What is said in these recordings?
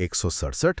167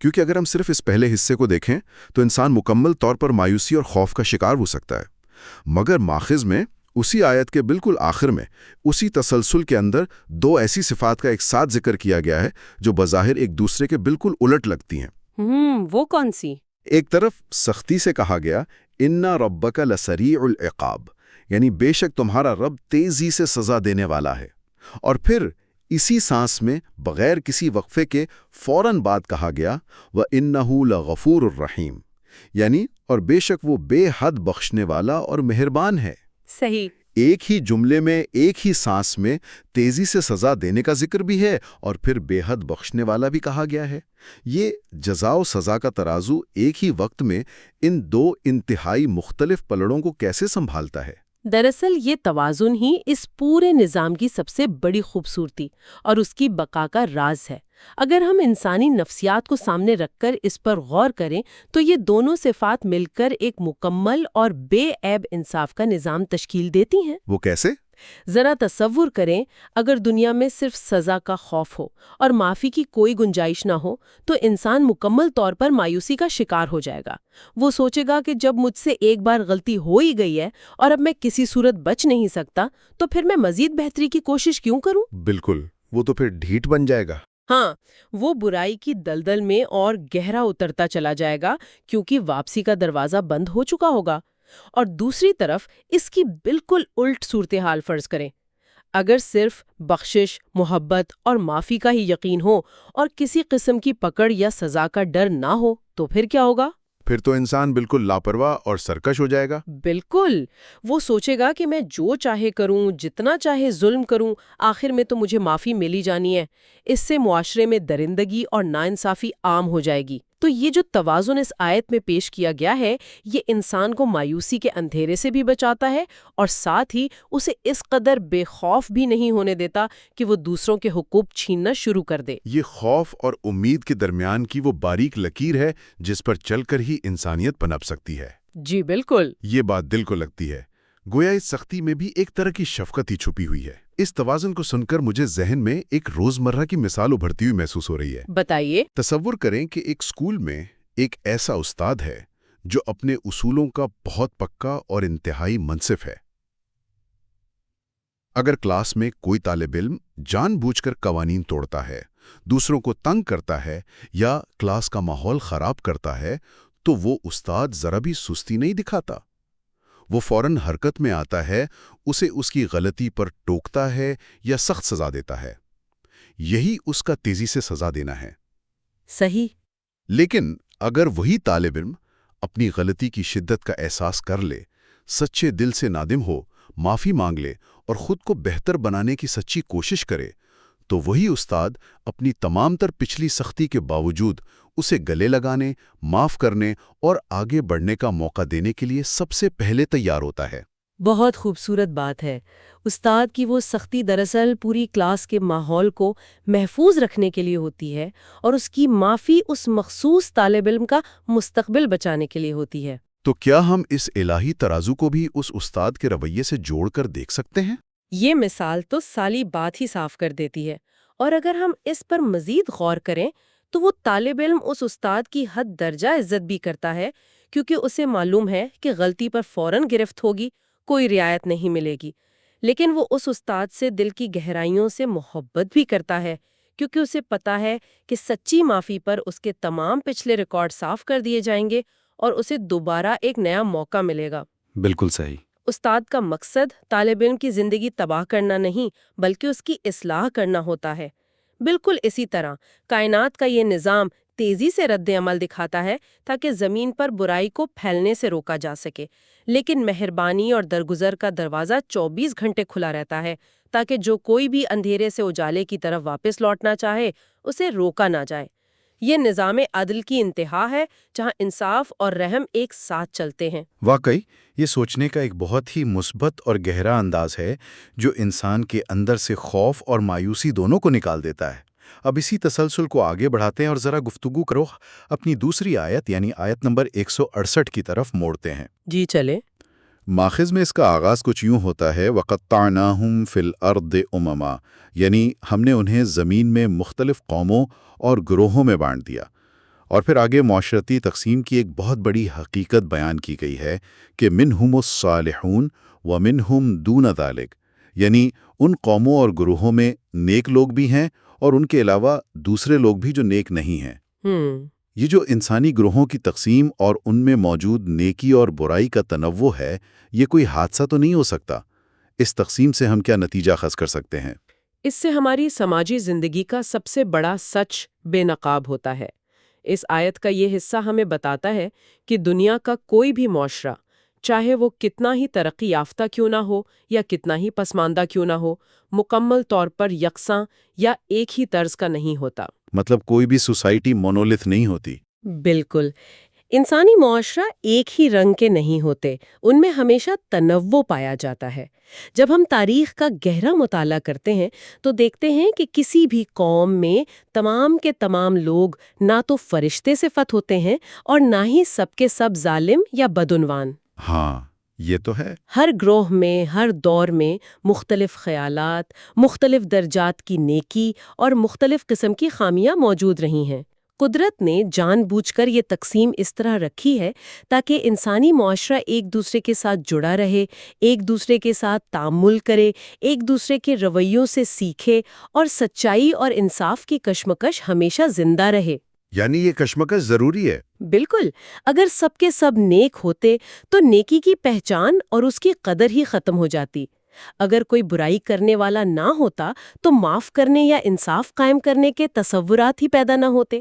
کیونکہ اگر ہم صرف اس پہلے حصے کو دیکھیں تو انسان مکمل طور پر مایوسی اور خوف کا شکار ہو سکتا ہے، مگر ماخذ میں اسی آیت کے بالکل آخر میں اسی تسلسل کے اندر دو ایسی صفات کا ایک ساتھ ذکر کیا گیا ہے جو بظاہر ایک دوسرے کے بالکل الٹ لگتی ہیں۔ وہ کون سی؟ ایک طرف سختی سے کہا گیا اِنَّ رَبَّكَ لَسَرِيعُ الْعِقَابِ، یعنی بے شک تمہارا رب تیزی سے سزا دینے والا ہے، اور پھر اسی سانس میں بغیر کسی وقفے کے فوراً بعد کہا گیا وَإِنَّهُ لَغَفُورٌ الرحیم، یعنی اور بے شک وہ بے حد بخشنے والا اور مہربان ہے۔ صحیح۔ ایک ہی جملے میں ایک ہی سانس میں تیزی سے سزا دینے کا ذکر بھی ہے اور پھر بے حد بخشنے والا بھی کہا گیا ہے۔ یہ جزا و سزا کا ترازو ایک ہی وقت میں ان دو انتہائی مختلف پلڑوں کو کیسے سنبھالتا ہے؟ دراصل یہ توازن ہی اس پورے نظام کی سب سے بڑی خوبصورتی اور اس کی بقا کا راز ہے۔ اگر ہم انسانی نفسیات کو سامنے رکھ کر اس پر غور کریں تو یہ دونوں صفات مل کر ایک مکمل اور بے عیب انصاف کا نظام تشکیل دیتی ہیں۔ وہ کیسے؟ ذرا تصور کریں، اگر دنیا میں صرف سزا کا خوف ہو اور معافی کی کوئی گنجائش نہ ہو تو انسان مکمل طور پر مایوسی کا شکار ہو جائے گا۔ وہ سوچے گا کہ جب مجھ سے ایک بار غلطی ہو ہی گئی ہے اور اب میں کسی صورت بچ نہیں سکتا تو پھر میں مزید بہتری کی کوشش کیوں کروں؟ بالکل، وہ تو پھر ڈھیٹ بن جائے گا۔ ہاں، وہ برائی کی دلدل میں اور گہرا اترتا چلا جائے گا کیونکہ واپسی کا دروازہ بند ہو چکا ہوگا۔ اور دوسری طرف اس کی بالکل الٹ صورتحال فرض کریں۔ اگر صرف بخشش، محبت اور معافی کا ہی یقین ہو اور کسی قسم کی پکڑ یا سزا کا ڈر نہ ہو تو پھر کیا ہوگا؟ پھر تو انسان بالکل لاپرواہ اور سرکش ہو جائے گا۔ بالکل، وہ سوچے گا کہ میں جو چاہے کروں، جتنا چاہے ظلم کروں، آخر میں تو مجھے معافی ملی جانی ہے۔ اس سے معاشرے میں درندگی اور ناانصافی عام ہو جائے گی۔ تو یہ جو توازن اس آیت میں پیش کیا گیا ہے، یہ انسان کو مایوسی کے اندھیرے سے بھی بچاتا ہے اور ساتھ ہی اسے اس قدر بے خوف بھی نہیں ہونے دیتا کہ وہ دوسروں کے حقوق چھیننا شروع کر دے۔ یہ خوف اور امید کے درمیان کی وہ باریک لکیر ہے جس پر چل کر ہی انسانیت پنپ سکتی ہے۔ جی بالکل۔ یہ بات دل کو لگتی ہے، گویا اس سختی میں بھی ایک طرح کی شفقت ہی چھپی ہوئی ہے۔ اس توازن کو سن کر مجھے ذہن میں ایک روزمرہ کی مثال ابھرتی ہوئی محسوس ہو رہی ہے۔ بتائیے۔ تصور کریں کہ ایک اسکول میں ایک ایسا استاد ہے جو اپنے اصولوں کا بہت پکا اور انتہائی منصف ہے۔ اگر کلاس میں کوئی طالب علم جان بوجھ کر قوانین توڑتا ہے، دوسروں کو تنگ کرتا ہے یا کلاس کا ماحول خراب کرتا ہے تو وہ استاد ذرا بھی سستی نہیں دکھاتا۔ وہ فوراً حرکت میں آتا ہے، اسے اس کی غلطی پر ٹوکتا ہے یا سخت سزا دیتا ہے۔ یہی اس کا تیزی سے سزا دینا ہے۔ صحیح۔ لیکن اگر وہی طالب علم اپنی غلطی کی شدت کا احساس کر لے، سچے دل سے نادم ہو، معافی مانگ لے اور خود کو بہتر بنانے کی سچی کوشش کرے، تو وہی استاد اپنی تمام تر پچھلی سختی کے باوجود اسے گلے لگانے، معاف کرنے اور آگے بڑھنے کا موقع دینے کے لیے سب سے پہلے تیار ہوتا ہے۔ بہت خوبصورت بات ہے۔ استاد کی وہ سختی دراصل پوری کلاس کے ماحول کو محفوظ رکھنے کے لیے ہوتی ہے اور اس کی معافی اس مخصوص طالب علم کا مستقبل بچانے کے لیے ہوتی ہے۔ تو کیا ہم اس الہی ترازو کو بھی اس استاد کے رویے سے جوڑ کر دیکھ سکتے ہیں؟ یہ مثال تو ساری بات ہی صاف کر دیتی ہے، اور اگر ہم اس پر مزید غور کریں تو وہ طالب علم اس استاد کی حد درجہ عزت بھی کرتا ہے، کیونکہ اسے معلوم ہے کہ غلطی پر فوراً گرفت ہوگی، کوئی رعایت نہیں ملے گی۔ لیکن وہ اس استاد سے دل کی گہرائیوں سے محبت بھی کرتا ہے، کیونکہ اسے پتا ہے کہ سچی معافی پر اس کے تمام پچھلے ریکارڈ صاف کر دیے جائیں گے اور اسے دوبارہ ایک نیا موقع ملے گا۔ بالکل صحیح۔ استاد کا مقصد طالب علم کی زندگی تباہ کرنا نہیں، بلکہ اس کی اصلاح کرنا ہوتا ہے۔ بالکل اسی طرح کائنات کا یہ نظام تیزی سے رد عمل دکھاتا ہے تاکہ زمین پر برائی کو پھیلنے سے روکا جا سکے، لیکن مہربانی اور درگزر کا دروازہ 24 گھنٹے کھلا رہتا ہے تاکہ جو کوئی بھی اندھیرے سے اجالے کی طرف واپس لوٹنا چاہے اسے روکا نہ جائے۔ یہ نظام عدل کی انتہا ہے جہاں انصاف اور رحم ایک ساتھ چلتے ہیں۔ واقعی یہ سوچنے کا ایک بہت ہی مثبت اور گہرا انداز ہے جو انسان کے اندر سے خوف اور مایوسی دونوں کو نکال دیتا ہے۔ اب اسی تسلسل کو آگے بڑھاتے ہیں اور ذرا گفتگو کرو اپنی دوسری آیت یعنی آیت نمبر 168 کی طرف موڑتے ہیں۔ جی چلے۔ ماخذ میں اس کا آغاز کچھ یوں ہوتا ہے وَقَطَّعْنَاهُمْ فِي الْأَرْضِ أُمَمًا، یعنی ہم نے انہیں زمین میں مختلف قوموں اور گروہوں میں بانٹ دیا۔ اور پھر آگے معاشرتی تقسیم کی ایک بہت بڑی حقیقت بیان کی گئی ہے کہ منہم الصالحون ومنہم دون ذالک، یعنی ان قوموں اور گروہوں میں نیک لوگ بھی ہیں اور ان کے علاوہ دوسرے لوگ بھی جو نیک نہیں ہیں۔ یہ جو انسانی گروہوں کی تقسیم اور ان میں موجود نیکی اور برائی کا تنوع ہے، یہ کوئی حادثہ تو نہیں ہو سکتا۔ اس تقسیم سے ہم کیا نتیجہ خاص کر سکتے ہیں؟ اس سے ہماری سماجی زندگی کا سب سے بڑا سچ بے نقاب ہوتا ہے۔ اس آیت کا یہ حصہ ہمیں بتاتا ہے کہ دنیا کا کوئی بھی معاشرہ، چاہے وہ کتنا ہی ترقی یافتہ کیوں نہ ہو یا کتنا ہی پسماندہ کیوں نہ ہو، مکمل طور پر یکساں یا ایک ہی طرز کا نہیں ہوتا۔ مطلب کوئی بھی سوسائٹی مونولتھ نہیں ہوتی۔ بالکل، انسانی معاشرہ ایک ہی رنگ کے نہیں ہوتے، ان میں ہمیشہ تنوع پایا جاتا ہے۔ جب ہم تاریخ کا گہرا مطالعہ کرتے ہیں تو دیکھتے ہیں کہ کسی بھی قوم میں تمام کے تمام لوگ نہ تو فرشتے صفت ہوتے ہیں اور نہ ہی سب کے سب ظالم یا بدعنوان۔ ہاں، یہ تو ہے۔ ہر گروہ میں، ہر دور میں مختلف خیالات، مختلف درجات کی نیکی اور مختلف قسم کی خامیاں موجود رہی ہیں۔ قدرت نے جان بوجھ کر یہ تقسیم اس طرح رکھی ہے تاکہ انسانی معاشرہ ایک دوسرے کے ساتھ جڑا رہے، ایک دوسرے کے ساتھ تعامل کرے، ایک دوسرے کے رویوں سے سیکھے اور سچائی اور انصاف کی کشمکش ہمیشہ زندہ رہے۔ یعنی یہ کشمکش ضروری ہے۔ بالکل، اگر سب کے سب نیک ہوتے تو نیکی کی پہچان اور اس کی قدر ہی ختم ہو جاتی۔ اگر کوئی برائی کرنے والا نہ ہوتا تو معاف کرنے یا انصاف قائم کرنے کے تصورات ہی پیدا نہ ہوتے۔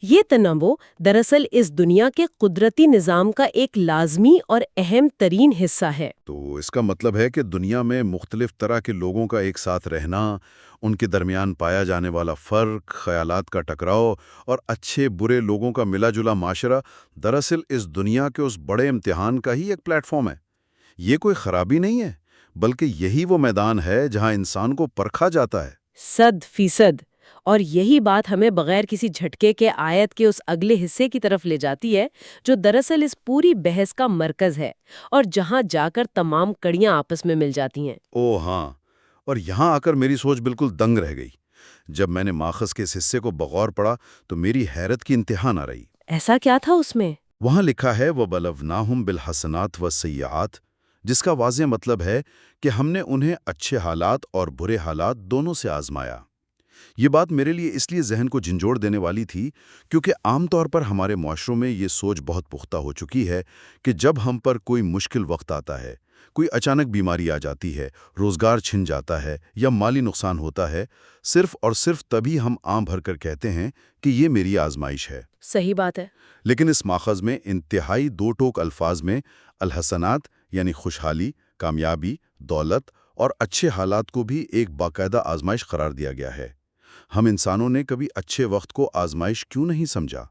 یہ تنوع دراصل اس دنیا کے قدرتی نظام کا ایک لازمی اور اہم ترین حصہ ہے۔ تو اس کا مطلب ہے کہ دنیا میں مختلف طرح کے لوگوں کا ایک ساتھ رہنا، ان کے درمیان پایا جانے والا فرق، خیالات کا ٹکراؤ اور اچھے برے لوگوں کا ملا جلا معاشرہ دراصل اس دنیا کے اس بڑے امتحان کا ہی ایک پلیٹ فارم ہے۔ یہ کوئی خرابی نہیں ہے، بلکہ یہی وہ میدان ہے جہاں انسان کو پرکھا جاتا ہے۔ 100%۔ اور یہی بات ہمیں بغیر کسی جھٹکے کے آیت کے اس اگلے حصے کی طرف لے جاتی ہے جو دراصل اس پوری بحث کا مرکز ہے اور جہاں جا کر تمام کڑیاں آپس میں مل جاتی ہیں۔ او ہاں، اور یہاں آ کر میری سوچ بالکل دنگ رہ گئی۔ جب میں نے ماخذ کے اس حصے کو بغور پڑھا تو میری حیرت کی انتہا نہ رہی۔ ایسا کیا تھا اس میں؟ وہاں لکھا ہے وَبَلَوْنَاهُمْ بِالْحَسَنَاتِ وَالسَّيِّئَاتِ، جس کا واضح مطلب ہے کہ ہم نے انہیں اچھے حالات اور برے حالات دونوں سے آزمایا۔ یہ بات میرے لیے اس لیے ذہن کو جھنجھوڑ دینے والی تھی کیونکہ عام طور پر ہمارے معاشروں میں یہ سوچ بہت پختہ ہو چکی ہے کہ جب ہم پر کوئی مشکل وقت آتا ہے، کوئی اچانک بیماری آ جاتی ہے، روزگار چھن جاتا ہے یا مالی نقصان ہوتا ہے، صرف اور صرف تبھی ہم آن بھر کر کہتے ہیں کہ یہ میری آزمائش ہے۔ صحیح بات ہے۔ لیکن اس ماخذ میں انتہائی دو ٹوک الفاظ میں الحسنات یعنی خوشحالی، کامیابی، دولت اور اچھے حالات کو بھی ایک باقاعدہ آزمائش قرار دیا گیا ہے۔ ہم انسانوں نے کبھی اچھے وقت کو آزمائش کیوں نہیں سمجھا؟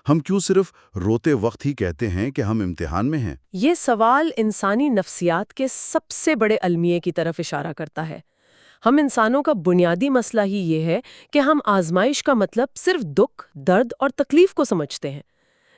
ہم کیوں صرف روتے وقت ہی کہتے ہیں کہ ہم امتحان میں ہیں؟ یہ سوال انسانی نفسیات کے سب سے بڑے المیے کی طرف اشارہ کرتا ہے۔ ہم انسانوں کا بنیادی مسئلہ ہی یہ ہے کہ ہم آزمائش کا مطلب صرف دکھ، درد اور تکلیف کو سمجھتے ہیں۔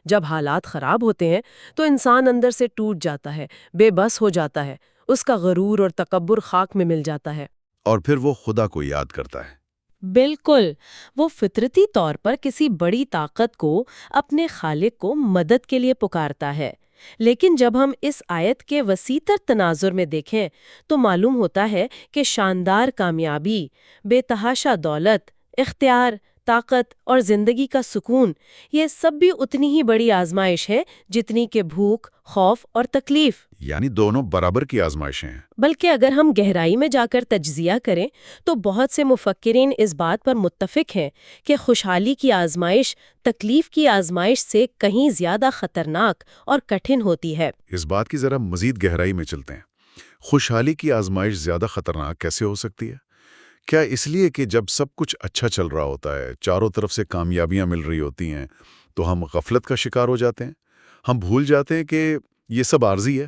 جب حالات خراب ہوتے ہیں تو انسان اندر سے ٹوٹ جاتا ہے، بے بس ہو جاتا ہے، اس کا غرور اور تکبر خاک میں مل جاتا ہے۔ اور پھر وہ خدا کو یاد کرتا ہے۔ بالکل، وہ فطرتی طور پر کسی بڑی طاقت کو، اپنے خالق کو مدد کے لیے پکارتا ہے۔ لیکن جب ہم اس آیت کے وسیع تر تناظر میں دیکھیں تو معلوم ہوتا ہے کہ شاندار کامیابی، بے تحاشا دولت، اختیار، طاقت اور زندگی کا سکون، یہ سب بھی اتنی ہی بڑی آزمائش ہے جتنی کہ بھوک، خوف اور تکلیف۔ یعنی دونوں برابر کی آزمائشیں ہیں۔ بلکہ اگر ہم گہرائی میں جا کر تجزیہ کریں تو بہت سے مفکرین اس بات پر متفق ہیں کہ خوشحالی کی آزمائش تکلیف کی آزمائش سے کہیں زیادہ خطرناک اور کٹھن ہوتی ہے۔ اس بات کی ذرا مزید گہرائی میں چلتے ہیں۔ خوشحالی کی آزمائش زیادہ خطرناک کیسے ہو سکتی ہے؟ کیا اس لیے کہ جب سب کچھ اچھا چل رہا ہوتا ہے، چاروں طرف سے کامیابیاں مل رہی ہوتی ہیں، تو ہم غفلت کا شکار ہو جاتے ہیں؟ ہم بھول جاتے ہیں کہ یہ سب عارضی ہے؟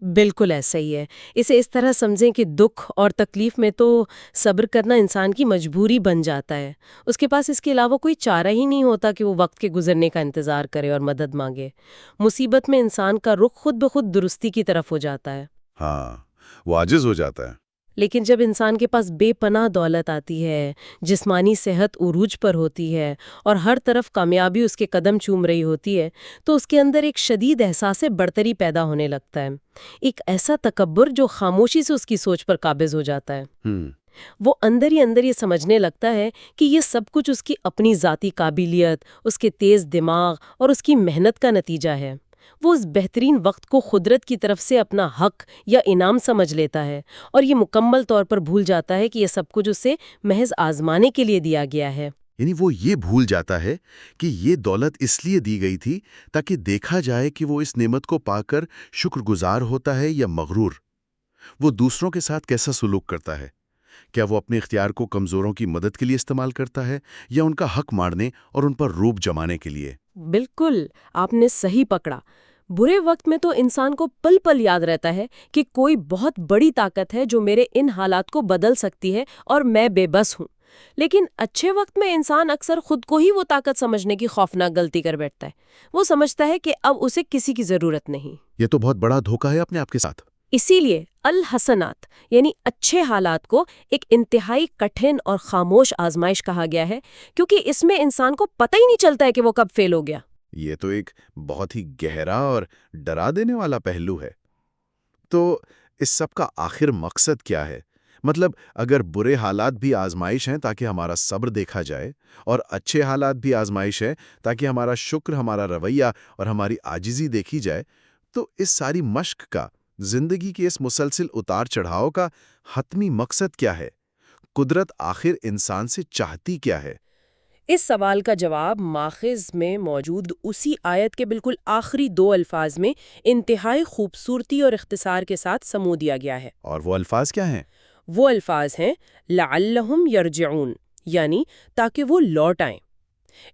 بالکل ایسا ہی ہے۔ اسے اس طرح سمجھیں کہ دکھ اور تکلیف میں تو صبر کرنا انسان کی مجبوری بن جاتا ہے۔ اس کے پاس اس کے علاوہ کوئی چارہ ہی نہیں ہوتا کہ وہ وقت کے گزرنے کا انتظار کرے اور مدد مانگے۔ مصیبت میں انسان کا رخ خود بخود درستی کی طرف ہو جاتا ہے۔ ہاں، وہ عاجز ہو جاتا ہے۔ لیکن جب انسان کے پاس بے پناہ دولت آتی ہے، جسمانی صحت عروج پر ہوتی ہے اور ہر طرف کامیابی اس کے قدم چوم رہی ہوتی ہے، تو اس کے اندر ایک شدید احساس برتری پیدا ہونے لگتا ہے، ایک ایسا تکبر جو خاموشی سے اس کی سوچ پر قابض ہو جاتا ہے۔ وہ اندر ہی اندر یہ سمجھنے لگتا ہے کہ یہ سب کچھ اس کی اپنی ذاتی قابلیت، اس کے تیز دماغ اور اس کی محنت کا نتیجہ ہے۔ وہ اس بہترین وقت کو قدرت کی طرف سے اپنا حق یا انعام سمجھ لیتا ہے اور یہ مکمل طور پر بھول جاتا ہے کہ یہ سب کچھ اسے محض آزمانے کے لیے دیا گیا ہے۔ یعنی وہ یہ بھول جاتا ہے کہ یہ دولت اس لیے دی گئی تھی تاکہ دیکھا جائے کہ وہ اس نعمت کو پا کر شکر گزار ہوتا ہے یا مغرور۔ وہ دوسروں کے ساتھ کیسا سلوک کرتا ہے؟ کیا وہ اپنے اختیار کو کمزوروں کی مدد کے لیے استعمال کرتا ہے یا ان کا حق مارنے اور ان پر روب جمانے کے لیے؟ بالکل، آپ نے صحیح پکڑا۔ برے وقت میں تو انسان کو پل پل یاد رہتا ہے کہ کوئی بہت بڑی طاقت ہے جو میرے ان حالات کو بدل سکتی ہے اور میں بے بس ہوں۔ لیکن اچھے وقت میں انسان اکثر خود کو ہی وہ طاقت سمجھنے کی خوفناک غلطی کر بیٹھتا ہے۔ وہ سمجھتا ہے کہ اب اسے کسی کی ضرورت نہیں۔ یہ تو بہت بڑا دھوکہ ہے اپنے آپ کے ساتھ۔ اسی لیے الحسنات یعنی اچھے حالات کو ایک انتہائی کٹھن اور خاموش آزمائش کہا گیا ہے، کیونکہ اس میں انسان کو پتہ ہی نہیں چلتا ہے کہ وہ کب فیل ہو گیا۔ یہ تو ایک بہت ہی گہرا اور ڈرا دینے والا پہلو ہے۔ تو اس سب کا آخر مقصد کیا ہے؟ مطلب اگر برے حالات بھی آزمائش ہیں تاکہ ہمارا صبر دیکھا جائے اور اچھے حالات بھی آزمائش ہے تاکہ ہمارا شکر، ہمارا رویہ اور ہماری عاجزی دیکھی جائے، تو اس ساری مشق کا، زندگی کے اس مسلسل اتار چڑھاؤ کا حتمی مقصد کیا ہے؟ قدرت آخر انسان سے چاہتی کیا ہے؟ اس سوال کا جواب ماخذ میں موجود اسی آیت کے بالکل آخری 2 الفاظ میں انتہائی خوبصورتی اور اختصار کے ساتھ سمو دیا گیا ہے۔ اور وہ الفاظ کیا ہیں؟ وہ الفاظ ہیں لعلہم یرجعون، یعنی تاکہ وہ لوٹ آئیں۔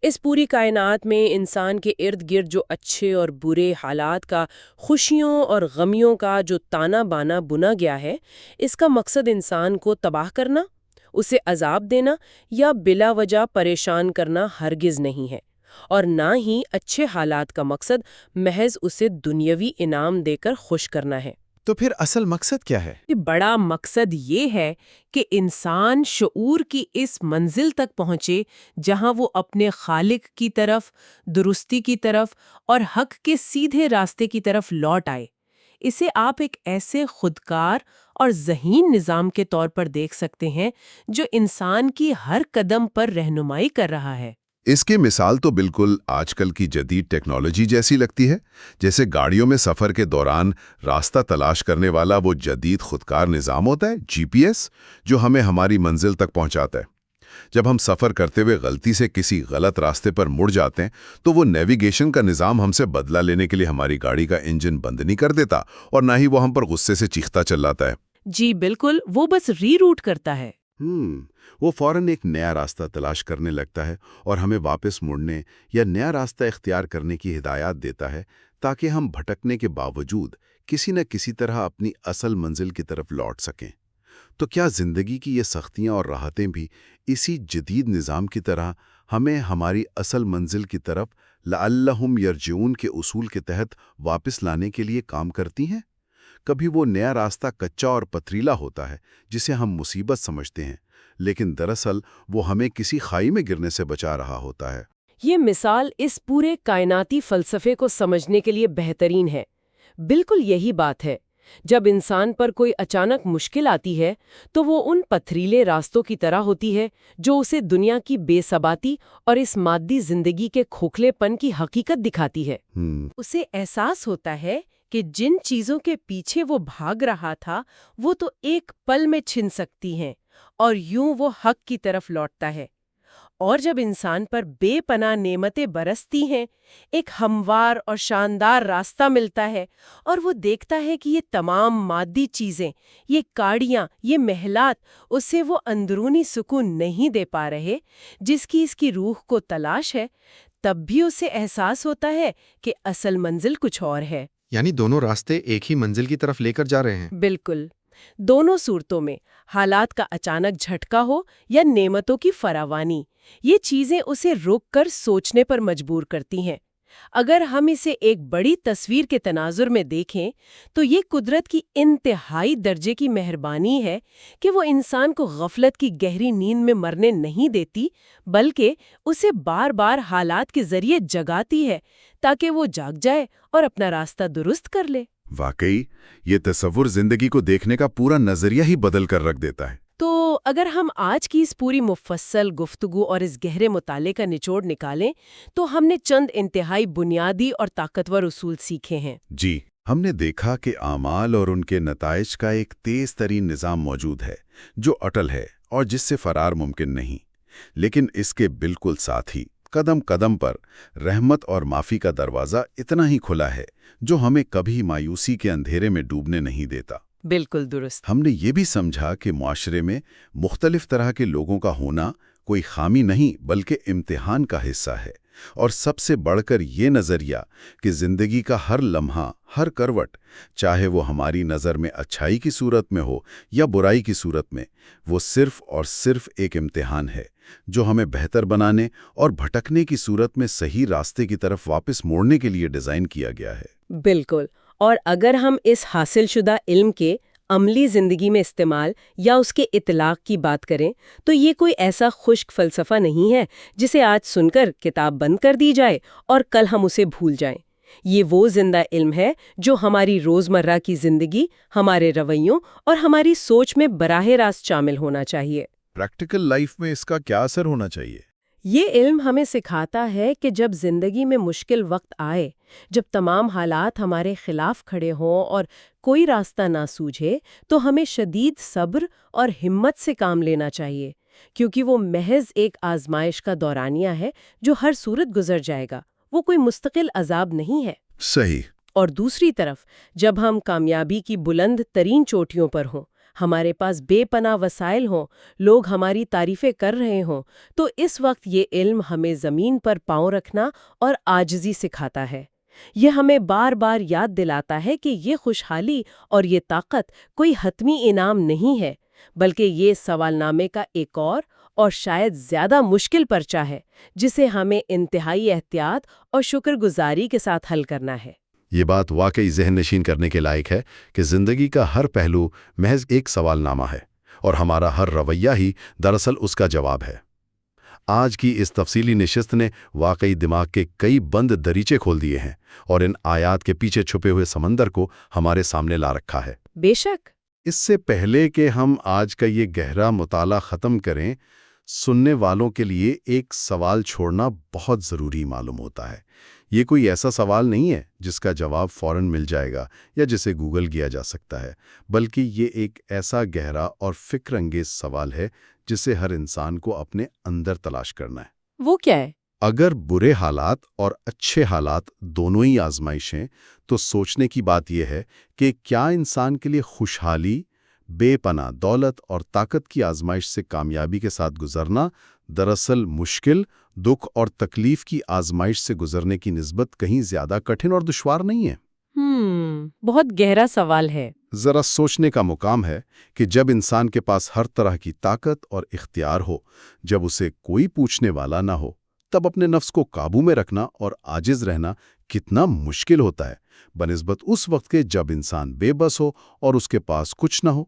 اس پوری کائنات میں انسان کے ارد گرد جو اچھے اور برے حالات کا، خوشیوں اور غمیوں کا جو تانا بانا بنا گیا ہے، اس کا مقصد انسان کو تباہ کرنا، اسے عذاب دینا یا بلا وجہ پریشان کرنا ہرگز نہیں ہے، اور نہ ہی اچھے حالات کا مقصد محض اسے دنیاوی انعام دے کر خوش کرنا ہے۔ تو پھر اصل مقصد کیا ہے؟ بڑا مقصد یہ ہے کہ انسان شعور کی اس منزل تک پہنچے جہاں وہ اپنے خالق کی طرف، درستی کی طرف اور حق کے سیدھے راستے کی طرف لوٹ آئے۔ اسے آپ ایک ایسے خودکار اور ذہین نظام کے طور پر دیکھ سکتے ہیں جو انسان کی ہر قدم پر رہنمائی کر رہا ہے۔ اس کی مثال تو بالکل آج کل کی جدید ٹیکنالوجی جیسی لگتی ہے، جیسے گاڑیوں میں سفر کے دوران راستہ تلاش کرنے والا وہ جدید خودکار نظام ہوتا ہے GPS، جو ہمیں ہماری منزل تک پہنچاتا ہے۔ جب ہم سفر کرتے ہوئے غلطی سے کسی غلط راستے پر مڑ جاتے ہیں تو وہ نیویگیشن کا نظام ہم سے بدلہ لینے کے لیے ہماری گاڑی کا انجن بند نہیں کر دیتا، اور نہ ہی وہ ہم پر غصے سے چیختا چلاتا ہے۔ جی بالکل، وہ بس ری روٹ کرتا ہے۔ وہ فوراً ایک نیا راستہ تلاش کرنے لگتا ہے اور ہمیں واپس مڑنے یا نیا راستہ اختیار کرنے کی ہدایات دیتا ہے، تاکہ ہم بھٹکنے کے باوجود کسی نہ کسی طرح اپنی اصل منزل کی طرف لوٹ سکیں۔ تو کیا زندگی کی یہ سختیاں اور راحتیں بھی اسی جدید نظام کی طرح ہمیں ہماری اصل منزل کی طرف لعلہم یرجعون کے اصول کے تحت واپس لانے کے لیے کام کرتی ہیں؟ کبھی وہ نیا راستہ کچا اور پتھریلا ہوتا ہے جسے ہم مصیبت سمجھتے ہیں، لیکن دراصل وہ ہمیں کسی کھائی میں گرنے سے بچا رہا ہوتا ہے۔ یہ مثال اس پورے کائناتی فلسفے کو سمجھنے کے لیے بہترین ہے۔ بالکل یہی بات ہے۔ جب انسان پر کوئی اچانک مشکل آتی ہے تو وہ ان پتھریلے راستوں کی طرح ہوتی ہے جو اسے دنیا کی بے ثباتی اور اس مادی زندگی کے کھوکھلے پن کی حقیقت دکھاتی ہے۔ اسے احساس ہوتا ہے کہ جن چیزوں کے پیچھے وہ بھاگ رہا تھا وہ تو ایک پل میں چھن سکتی ہیں، اور یوں وہ حق کی طرف لوٹتا ہے۔ اور جب انسان پر بے پناہ نعمتیں برستی ہیں، ایک ہموار اور شاندار راستہ ملتا ہے، اور وہ دیکھتا ہے کہ یہ تمام مادی چیزیں، یہ گاڑیاں، یہ محلات اسے وہ اندرونی سکون نہیں دے پا رہے جس کی اس کی روح کو تلاش ہے، تب بھی اسے احساس ہوتا ہے کہ اصل منزل کچھ اور ہے۔ یعنی دونوں راستے ایک ہی منزل کی طرف لے کر جا رہے ہیں۔ بالکل، دونوں صورتوں میں حالات کا اچانک جھٹکا ہو یا نعمتوں کی فراوانی، یہ چیزیں اسے رک کر سوچنے پر مجبور کرتی ہیں۔ اگر ہم اسے ایک بڑی تصویر کے تناظر میں دیکھیں تو یہ قدرت کی انتہائی درجے کی مہربانی ہے کہ وہ انسان کو غفلت کی گہری نیند میں مرنے نہیں دیتی، بلکہ اسے بار بار حالات کے ذریعے جگاتی ہے تاکہ وہ جاگ جائے اور اپنا راستہ درست کر لے۔ واقعی یہ تصور زندگی کو دیکھنے کا پورا نظریہ ہی بدل کر رکھ دیتا ہے۔ تو اگر ہم آج کی اس پوری مفصل گفتگو اور اس گہرے مطالعے کا نچوڑ نکالیں تو ہم نے چند انتہائی بنیادی اور طاقتور اصول سیکھے ہیں۔ جی، ہم نے دیکھا کہ اعمال اور ان کے نتائج کا ایک تیز ترین نظام موجود ہے جو اٹل ہے اور جس سے فرار ممکن نہیں، لیکن اس کے بالکل ساتھ ہی قدم قدم پر رحمت اور معافی کا دروازہ اتنا ہی کھلا ہے جو ہمیں کبھی مایوسی کے اندھیرے میں ڈوبنے نہیں دیتا۔ بالکل درست۔ ہم نے یہ بھی سمجھا کہ معاشرے میں مختلف طرح کے لوگوں کا ہونا کوئی خامی نہیں بلکہ امتحان کا حصہ ہے، اور سب سے بڑھ کر یہ نظریہ کہ زندگی کا ہر لمحہ، ہر کروٹ، چاہے وہ ہماری نظر میں اچھائی کی صورت میں ہو یا برائی کی صورت میں، وہ صرف اور صرف ایک امتحان ہے جو ہمیں بہتر بنانے اور بھٹکنے کی صورت میں صحیح راستے کی طرف واپس موڑنے کے لیے ڈیزائن کیا گیا ہے۔ بالکل۔ اور اگر ہم اس حاصل شدہ علم کے عملی زندگی میں استعمال یا اس کے اطلاق کی بات کریں تو یہ کوئی ایسا خشک فلسفہ نہیں ہے جسے آج سن کر کتاب بند کر دی جائے اور کل ہم اسے بھول جائیں۔ یہ وہ زندہ علم ہے جو ہماری روزمرہ کی زندگی، ہمارے رویوں اور ہماری سوچ میں براہ راست شامل ہونا چاہیے۔ پریکٹیکل لائف میں اس کا کیا اثر ہونا چاہیے؟ یہ علم ہمیں سکھاتا ہے کہ جب زندگی میں مشکل وقت آئے، جب تمام حالات ہمارے خلاف کھڑے ہوں اور کوئی راستہ نہ سوجھے، تو ہمیں شدید صبر اور ہمت سے کام لینا چاہیے، کیونکہ وہ محض ایک آزمائش کا دورانیہ ہے جو ہر صورت گزر جائے گا، وہ کوئی مستقل عذاب نہیں ہے۔ صحیح۔ اور دوسری طرف جب ہم کامیابی کی بلند ترین چوٹیوں پر ہوں، ہمارے پاس بے پناہ وسائل ہوں، لوگ ہماری تعریفیں کر رہے ہوں، تو اس وقت یہ علم ہمیں زمین پر پاؤں رکھنا اور عاجزی سکھاتا ہے۔ یہ ہمیں بار بار یاد دلاتا ہے کہ یہ خوشحالی اور یہ طاقت کوئی حتمی انعام نہیں ہے، بلکہ یہ سوالنامے کا ایک اور شاید زیادہ مشکل پرچہ ہے جسے ہمیں انتہائی احتیاط اور شکر گزاری کے ساتھ حل کرنا ہے۔ یہ بات واقعی ذہن نشین کرنے کے لائق ہے کہ زندگی کا ہر پہلو محض ایک سوال نامہ ہے اور ہمارا ہر رویہ ہی دراصل اس کا جواب ہے۔ آج کی اس تفصیلی نشست نے واقعی دماغ کے کئی بند دریچے کھول دیے ہیں اور ان آیات کے پیچھے چھپے ہوئے سمندر کو ہمارے سامنے لا رکھا ہے۔ بے شک۔ اس سے پہلے کہ ہم آج کا یہ گہرا مطالعہ ختم کریں، سننے والوں کے لیے ایک سوال چھوڑنا بہت ضروری معلوم ہوتا ہے۔ یہ کوئی ایسا سوال نہیں ہے جس کا جواب فوراً مل جائے گا یا جسے گوگل کیا جا سکتا ہے، بلکہ یہ ایک ایسا گہرا اور فکر انگیز سوال ہے جسے ہر انسان کو اپنے اندر تلاش کرنا ہے۔ وہ کیا ہے؟ اگر برے حالات اور اچھے حالات دونوں ہی آزمائش ہیں تو سوچنے کی بات یہ ہے کہ کیا انسان کے لیے خوشحالی، بے پناہ دولت اور طاقت کی آزمائش سے کامیابی کے ساتھ گزرنا دراصل مشکل، دکھ اور تکلیف کی آزمائش سے گزرنے کی نسبت کہیں زیادہ کٹھن اور دشوار نہیں ہے؟ بہت گہرا سوال ہے۔ ذرا سوچنے کا مقام ہے کہ جب انسان کے پاس ہر طرح کی طاقت اور اختیار ہو، جب اسے کوئی پوچھنے والا نہ ہو، تب اپنے نفس کو قابو میں رکھنا اور عاجز رہنا کتنا مشکل ہوتا ہے، بنسبت اس وقت کے جب انسان بے بس ہو اور اس کے پاس کچھ نہ ہو۔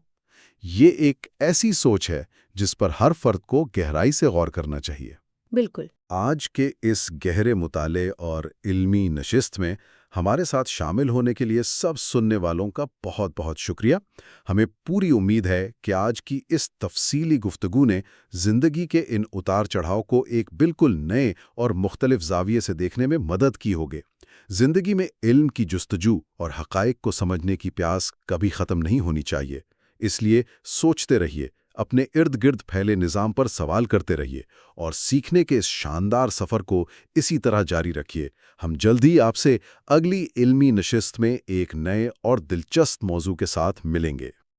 یہ ایک ایسی سوچ ہے جس پر ہر فرد کو گہرائی سے غور کرنا چاہیے۔ بالکل۔ آج کے اس گہرے مطالعے اور علمی نشست میں ہمارے ساتھ شامل ہونے کے لیے سب سننے والوں کا بہت بہت شکریہ۔ ہمیں پوری امید ہے کہ آج کی اس تفصیلی گفتگو نے زندگی کے ان اتار چڑھاؤ کو ایک بالکل نئے اور مختلف زاویے سے دیکھنے میں مدد کی ہوگی۔ زندگی میں علم کی جستجو اور حقائق کو سمجھنے کی پیاس کبھی ختم نہیں ہونی چاہیے، اس لیے سوچتے رہیے، اپنے ارد گرد پھیلے نظام پر سوال کرتے رہیے اور سیکھنے کے اس شاندار سفر کو اسی طرح جاری رکھیے۔ ہم جلد ہی آپ سے اگلی علمی نشست میں ایک نئے اور دلچسپ موضوع کے ساتھ ملیں گے۔